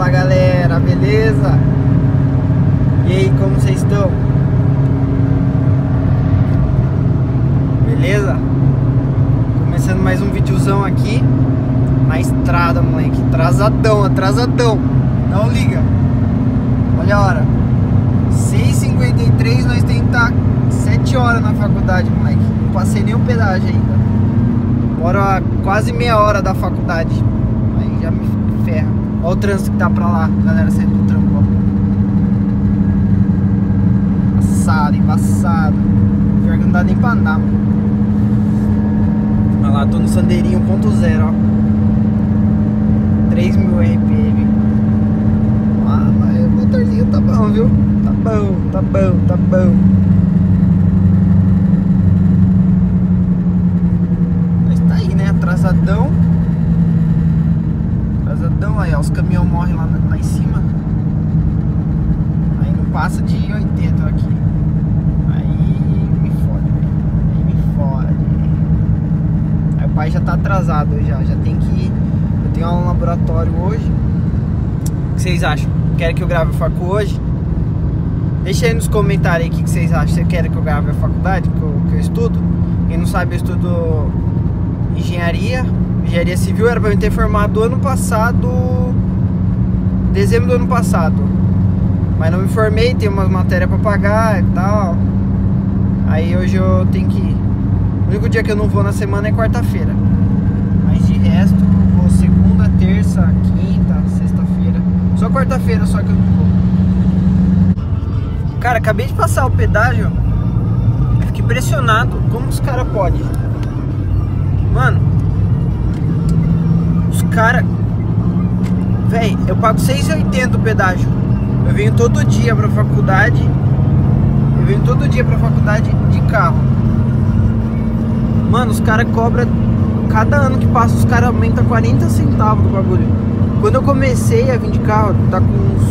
Fala galera, beleza? E aí, como vocês estão? Beleza? Começando mais um videozão aqui na estrada, moleque. Atrasadão. Não liga. Olha a hora. 6h53, nós temos que estar 7 horas na faculdade, moleque. Não passei nem o pedágio ainda. Bora quase meia hora da faculdade. Aí já me ferra. Olha o trânsito que tá pra lá, galera saindo do trampo, ó. Embaçado. Pior que não dá nem pra andar, mano. Olha lá, tô no Sandeirinho 1.0, ó. 3.000 RPM. Ah, mas o motorzinho tá bom, viu? Tá bom. Mas tá aí, né? Atrasadão aí, ó. Os caminhões morrem lá em cima. Aí não passa de 80 aqui. Aí me fode. Aí o pai já tá atrasado já tem que ir. Eu tenho aula no laboratório hoje. O que vocês acham? Querem que eu grave a facu hoje? Deixa aí nos comentários aí o que vocês acham. Você quer que eu grave a faculdade que eu estudo? Quem não sabe, eu estudo engenharia civil. Era pra eu ter formado ano passado, dezembro do ano passado, mas não me formei, tem umas matérias pra pagar e tal. Aí hoje eu tenho que ir. O único dia que eu não vou na semana é quarta-feira, mas de resto eu vou segunda, terça, quinta, sexta-feira. Só quarta-feira só que eu não vou. Cara, acabei de passar o pedágio. Eu fiquei impressionado como os caras podem. Mano, os caras... Véi, eu pago 6,80 o pedágio. Eu venho todo dia pra faculdade. De carro. Mano, os caras cobram... Cada ano que passa, os caras aumentam 40 centavos do bagulho. Quando eu comecei a vir de carro, tá com uns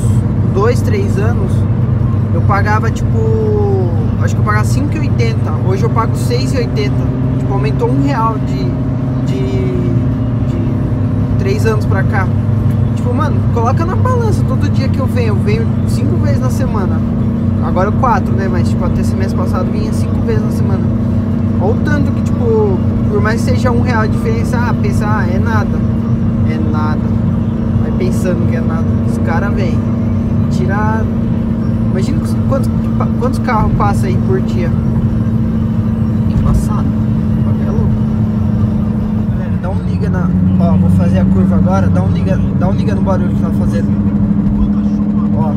2, 3 anos, eu pagava tipo... Acho que eu pagava 5,80. Hoje eu pago 6,80. Tipo, aumentou R$1 de 3 anos pra cá. Tipo, mano, coloca na balança. Todo dia que eu venho 5 vezes na semana. Agora 4, né? Mas tipo, até semestre passado vinha 5 vezes na semana. Olha o tanto que, tipo, por mais que seja R$1 de diferença, é nada. Vai pensando que é nada. Os caras vêm tirar... Imagina quantos carros passam aí por dia. Embaçado. É louco. Galera, dá um liga na... Ó, vou fazer a curva agora. Dá um liga no barulho que tá fazendo. Ó,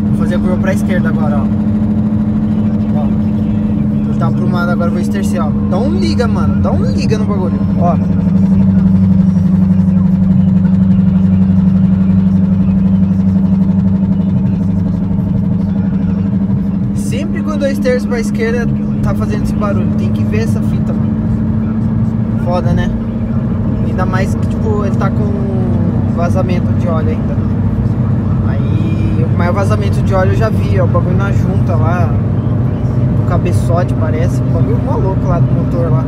vou fazer a curva pra esquerda agora, ó. Eu tava aprumado, agora vou estercer, ó. Dá um liga, mano. Dá um liga no bagulho. Ó. Sempre quando eu esterço pra esquerda, tá fazendo esse barulho. Tem que ver essa fita, mano. Foda, né? Ainda mais que, tipo, ele tá com vazamento de óleo ainda. Aí, o maior vazamento de óleo eu já vi, ó. O bagulho na junta lá, do cabeçote, parece. O bagulho mó louco lá do motor lá.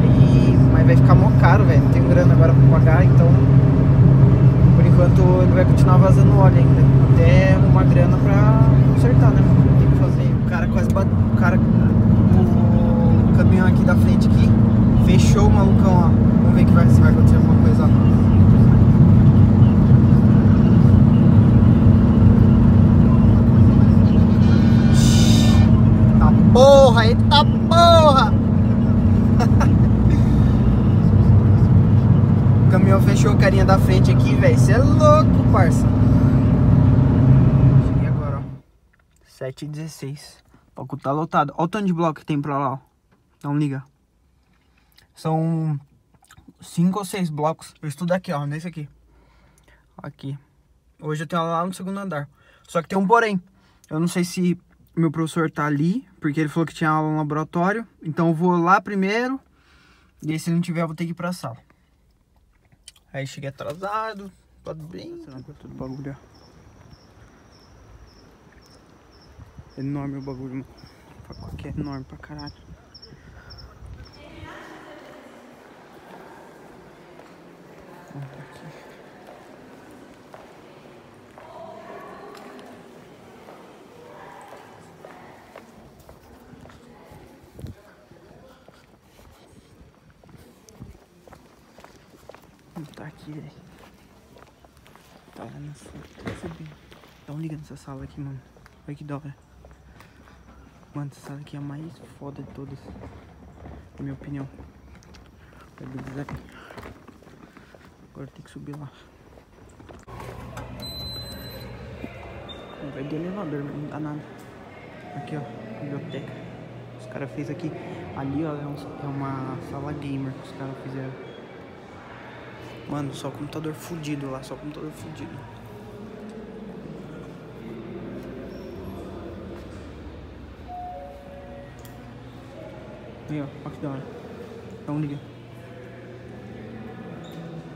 Aí, mas vai ficar mó caro, velho. Não tenho grana agora pra pagar, então... Por enquanto, ele vai continuar vazando óleo ainda. Até arrumar grana pra consertar, né, mano? Tem que fazer. O cara quase bateu. O caminhão aqui da frente aqui fechou o malucão, ó. Vamos ver se vai acontecer alguma coisa, ó. Eita porra! O caminhão fechou o carinha da frente aqui, velho. Você é louco, parça. Cheguei agora, ó. 7h16. O palco tá lotado. Olha o tanto de bloco que tem pra lá, ó. Não liga. São 5 ou 6 blocos. Eu estudo aqui, ó. Nesse aqui. Aqui. Hoje eu tenho aula lá no segundo andar. Só que tem um porém. Eu não sei se meu professor tá ali, porque ele falou que tinha aula no laboratório. Então eu vou lá primeiro. E aí, se não tiver, eu vou ter que ir pra sala. Aí cheguei atrasado. Tá bem. Tudo bagulho. É enorme o bagulho, mano. Aqui é enorme pra caralho. tá aqui, velho. Tá lá no fundo, tá subindo. Dá um liga nessa sala aqui, mano. Olha que da hora. Mano, essa sala aqui é a mais foda de todas, na minha opinião. Agora tem que subir lá. Vai de elevador, mas não dá nada. Aqui, ó, biblioteca. Os caras fez aqui. Ali, ó, é uma sala gamer que os caras fizeram. Mano, só computador fudido lá, só computador fudido. Aí, ó, olha que da hora. Dá um liga.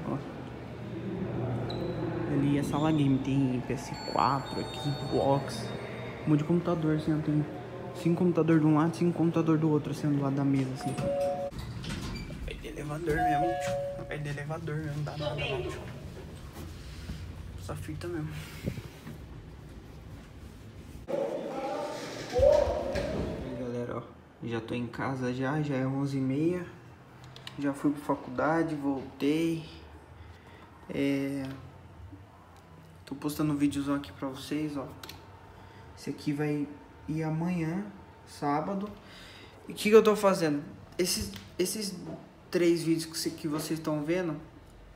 Ó. Ali é sala game, tem PS4 aqui, box. Um monte de computador, assim, ó, tem 5 computadores de um lado e 5 computadores do outro, assim, do lado da mesa, assim. Vai de elevador mesmo, tio. Vai de elevador mesmo, não dá nada não, tio. Essa fita mesmo. E aí, galera, ó, já tô em casa já é 11h30. Já fui pra faculdade, voltei. Tô postando um videozão aqui pra vocês, ó. Esse aqui vai ir amanhã, sábado. E o que eu tô fazendo? Esses 3 vídeos que vocês estão vendo,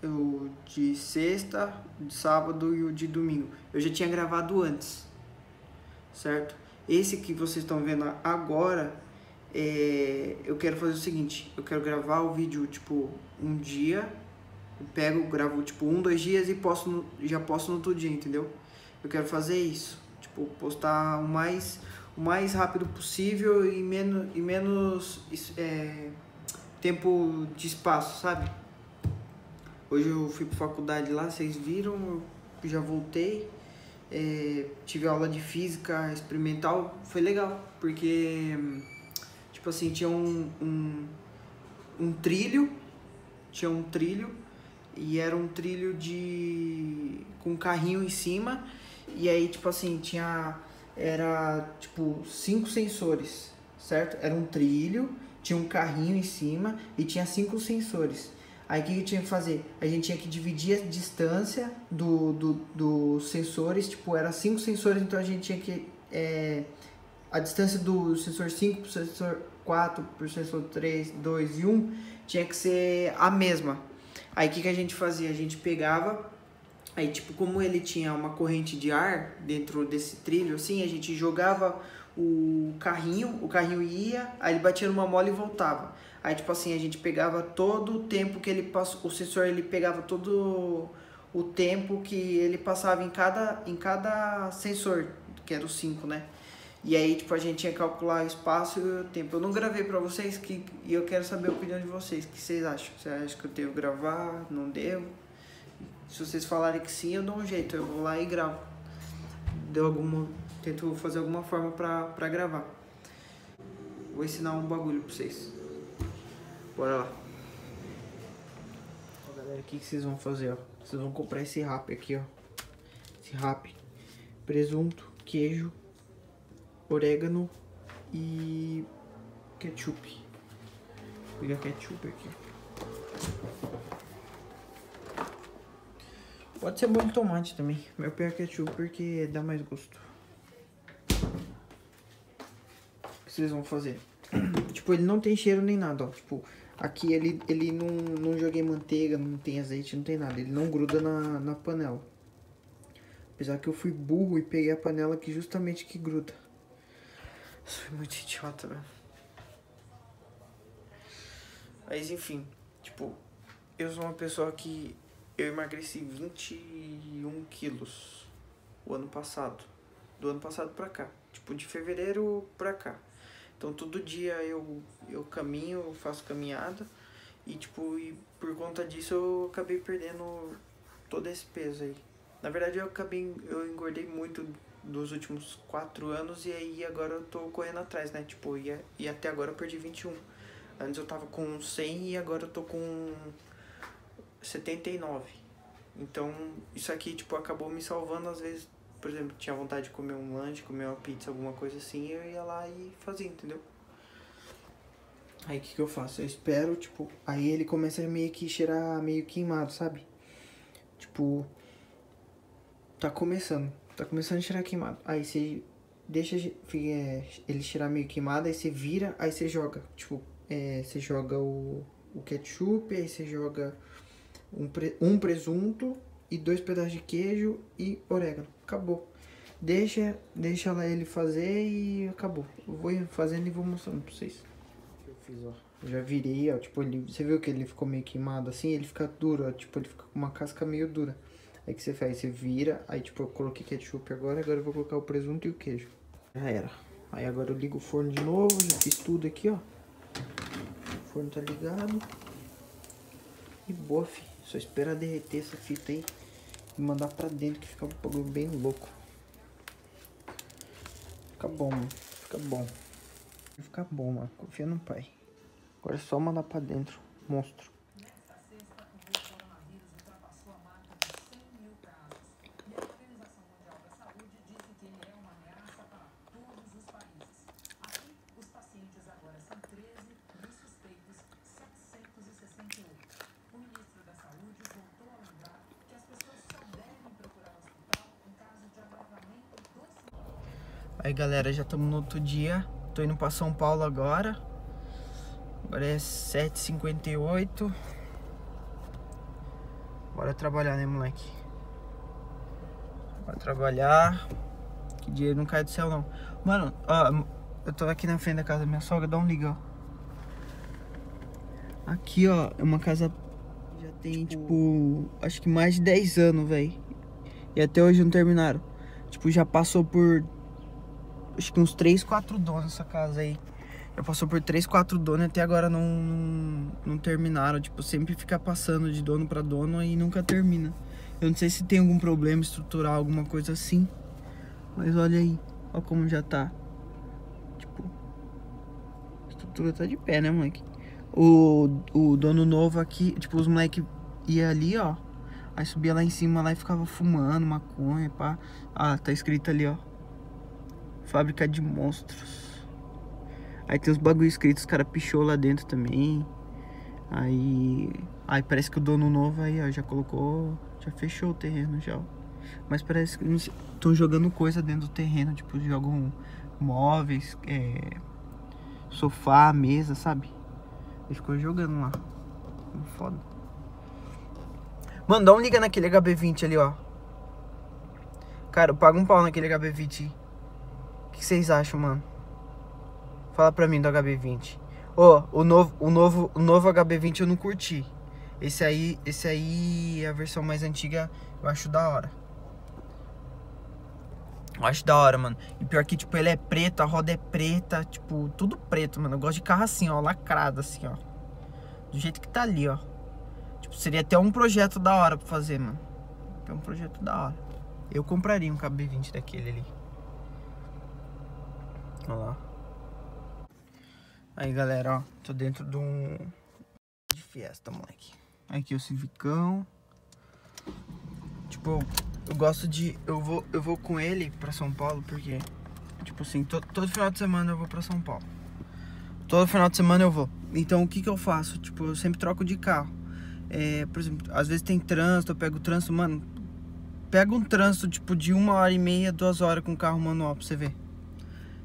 o de sexta, de sábado e o de domingo, eu já tinha gravado antes, certo? Esse que vocês estão vendo agora, eu quero fazer o seguinte: eu quero gravar o vídeo tipo um dia, eu gravo tipo 1, 2 dias e já posto no outro dia, entendeu? Eu quero fazer isso, tipo, postar o mais rápido possível e menos tempo de espaço, sabe? Hoje eu fui pra faculdade lá, vocês viram, eu já voltei. Tive aula de física experimental, foi legal, porque tipo assim, tinha um trilho, e era um trilho com carrinho em cima, e aí tipo assim, era tipo 5 sensores, certo? Era um trilho, tinha um carrinho em cima e tinha 5 sensores. Aí o que tinha que fazer? A gente tinha que dividir a distância dos sensores, tipo, era 5 sensores, então a gente tinha que... a distância do sensor 5 pro sensor 4, pro sensor 3, 2 e 1 tinha que ser a mesma. Aí o que a gente fazia? A gente pegava, aí tipo, como ele tinha uma corrente de ar dentro desse trilho, assim, a gente jogava o carrinho ia, aí ele batia numa mola e voltava. Aí tipo assim, a gente pegava todo o tempo que ele passou, o sensor ele pegava todo o tempo que ele passava em cada sensor, que era os 5, né? E aí tipo, a gente tinha que calcular o espaço e o tempo. Eu não gravei pra vocês, e eu quero saber a opinião de vocês. O que vocês acham? Você acha que eu devo gravar? Não devo? Se vocês falarem que sim, eu dou um jeito, eu vou lá e gravo. Tento fazer alguma forma pra gravar. Vou ensinar um bagulho pra vocês. Bora lá. Ó, galera, o que vocês vão fazer, ó? Vocês vão comprar esse wrap aqui, ó. Esse wrap. Presunto, queijo, orégano e ketchup. Vou pegar ketchup aqui. Pode ser molho de tomate também. Mas eu pego ketchup porque dá mais gosto. O que vocês vão fazer? Tipo, ele não tem cheiro nem nada, ó. Tipo, aqui ele não joguei manteiga, não tem azeite, não tem nada. Ele não gruda na panela. Apesar que eu fui burro e peguei a panela que justamente que gruda. Sou muito idiota, velho. Mas enfim, tipo, eu sou uma pessoa que eu emagreci 21 quilos o ano passado. Do ano passado pra cá. Tipo, de fevereiro pra cá. Então todo dia eu caminho, eu faço caminhada. E tipo, por conta disso eu acabei perdendo todo esse peso aí. Na verdade eu engordei muito dos últimos 4 anos. E aí agora eu tô correndo atrás, né? Tipo, e até agora eu perdi 21. Antes eu tava com 100 e agora eu tô com 79. Então isso aqui tipo acabou me salvando. Às vezes, por exemplo, tinha vontade de comer um lanche, comer uma pizza, alguma coisa assim, eu ia lá e fazia, entendeu? Aí o que eu faço? Eu espero, tipo, aí ele começa a meio que cheirar meio queimado, sabe? Tipo, tá começando a cheirar queimado. Aí você deixa ele cheirar meio queimado, aí você vira, aí você joga, tipo, você joga o ketchup, aí você joga um presunto e 2 pedaços de queijo e orégano. Acabou. Deixa lá ele fazer e acabou. Eu vou fazendo e vou mostrando pra vocês. Eu fiz, ó. Eu já virei, ó. Tipo, você viu que ele ficou meio queimado assim? Ele fica duro, ó. Tipo, ele fica com uma casca meio dura. Aí que você faz? Você vira. Aí, tipo, eu coloquei ketchup agora. Agora eu vou colocar o presunto e o queijo. Já era. Aí agora eu ligo o forno de novo. Já fiz tudo aqui, ó. O forno tá ligado. E boa, fi. Só esperar derreter essa fita aí e mandar pra dentro, que fica um bagulho bem louco. Fica bom, mano. Fica bom. Fica bom, mano. Confia no pai. Agora é só mandar pra dentro. Monstro. Nesta sexta, o coronavírus ultrapassou a marca de 100 mil casos. E a Organização Mundial da Saúde disse que ele é uma ameaça para todos os países. Aqui, os pacientes agora são 13 e os suspeitos 768. O ministro da Saúde voltou a lembrar que as pessoas só devem procurar o hospital em caso de agravamento dos sintomas. Aí, galera, já estamos no outro dia. Tô indo pra São Paulo agora. Agora é 7h58. Bora trabalhar, né, moleque? Bora trabalhar. Que dinheiro não cai do céu, não. Mano, ó, eu tô aqui na frente da casa da minha sogra. Dá um liga, ó. Aqui, ó, é uma casa que já tem, tipo, acho que mais de 10 anos, velho. E até hoje não terminaram. Tipo, já passou por, acho que uns 3, 4 donos essa casa aí. Já passou por 3, 4 donos e até agora não terminaram. Tipo, sempre fica passando de dono pra dono e nunca termina. Eu não sei se tem algum problema estrutural, alguma coisa assim. Mas olha aí, olha como já tá. Tipo, a estrutura tá de pé, né, moleque? O dono novo aqui, tipo, os moleque ia ali, ó. Aí subia lá em cima lá e ficava fumando maconha, pá. Ah, tá escrito ali, ó. Fábrica de monstros. Aí tem os bagulho escritos, os caras pichou lá dentro também. Aí parece que o dono novo aí, ó, já colocou, já fechou o terreno já, ó. Mas parece que estão jogando coisa dentro do terreno, tipo, jogam móveis, sofá, mesa, sabe? Ele ficou jogando lá. Foda. Mano, dá um liga naquele HB20 ali, ó. Cara, eu pago um pau naquele HB20. O que vocês acham, mano? Fala pra mim do HB20. Ó, o novo HB20 eu não curti. Esse aí, a versão mais antiga, eu acho da hora. Eu acho da hora, mano. E pior que, tipo, ele é preto, a roda é preta, tipo, tudo preto, mano. Eu gosto de carro assim, ó, lacrado assim, ó. Do jeito que tá ali, ó. Tipo, seria até um projeto da hora pra fazer, mano. É um projeto da hora. Eu compraria um HB20 daquele ali. Olha lá. Aí, galera, ó, tô dentro de um de Fiesta, moleque. Aqui o Civicão. Tipo, eu gosto de... Eu vou com ele pra São Paulo porque, tipo assim, todo final de semana eu vou pra São Paulo. Todo final de semana eu vou. Então, o que que eu faço? Tipo, eu sempre troco de carro. Por exemplo, às vezes tem trânsito, eu pego o trânsito, mano. Pega um trânsito, tipo, de 1h30, 2 horas com carro manual pra você ver.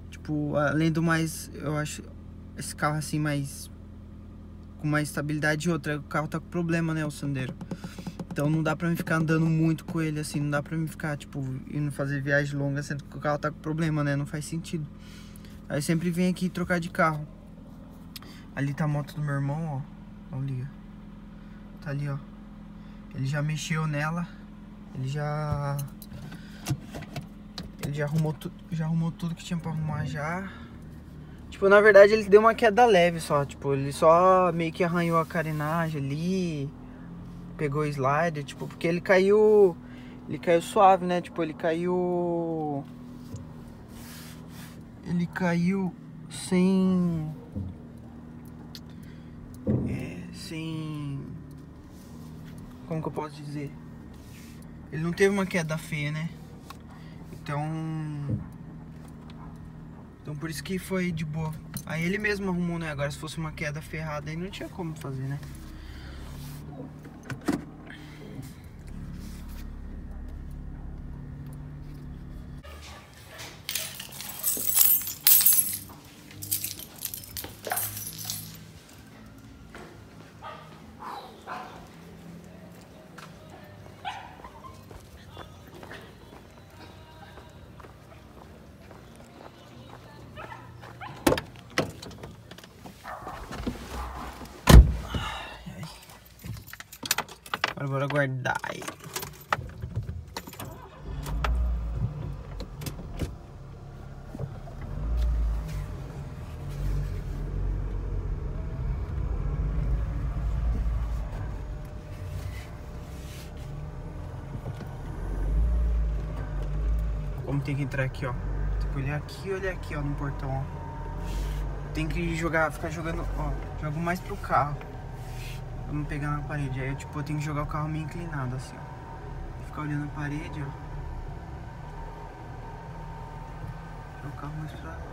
Tipo, além do mais, eu acho... Esse carro assim com mais estabilidade e outra, o carro tá com problema, né, o Sandero. Então não dá pra mim ficar andando muito com ele assim, não dá pra mim ficar, tipo, indo fazer viagem longa sendo que o carro tá com problema, né, não faz sentido. Aí eu sempre venho aqui trocar de carro. Ali tá a moto do meu irmão, ó, não liga. Tá ali, ó. Ele já mexeu nela, ele já arrumou tudo que tinha pra arrumar já. Tipo, na verdade ele deu uma queda leve só, tipo, ele só meio que arranhou a carenagem ali, pegou o slider, tipo, porque ele caiu suave, né, tipo, ele caiu sem, como que eu posso dizer, ele não teve uma queda feia, né, então Então por isso que foi de boa. Aí ele mesmo arrumou, né? Agora se fosse uma queda ferrada aí não tinha como fazer, né? Agora bora guardar aí. Como tem que entrar aqui, ó. Tem que olhar aqui, ó, no portão, ó. Tem que jogar, ficar jogando, ó. Jogo mais pro carro. Pra não pegar na parede. Aí, tipo, eu tenho que jogar o carro meio inclinado, assim, ó. Ficar olhando a parede, ó. Jogar o carro mais pra lá.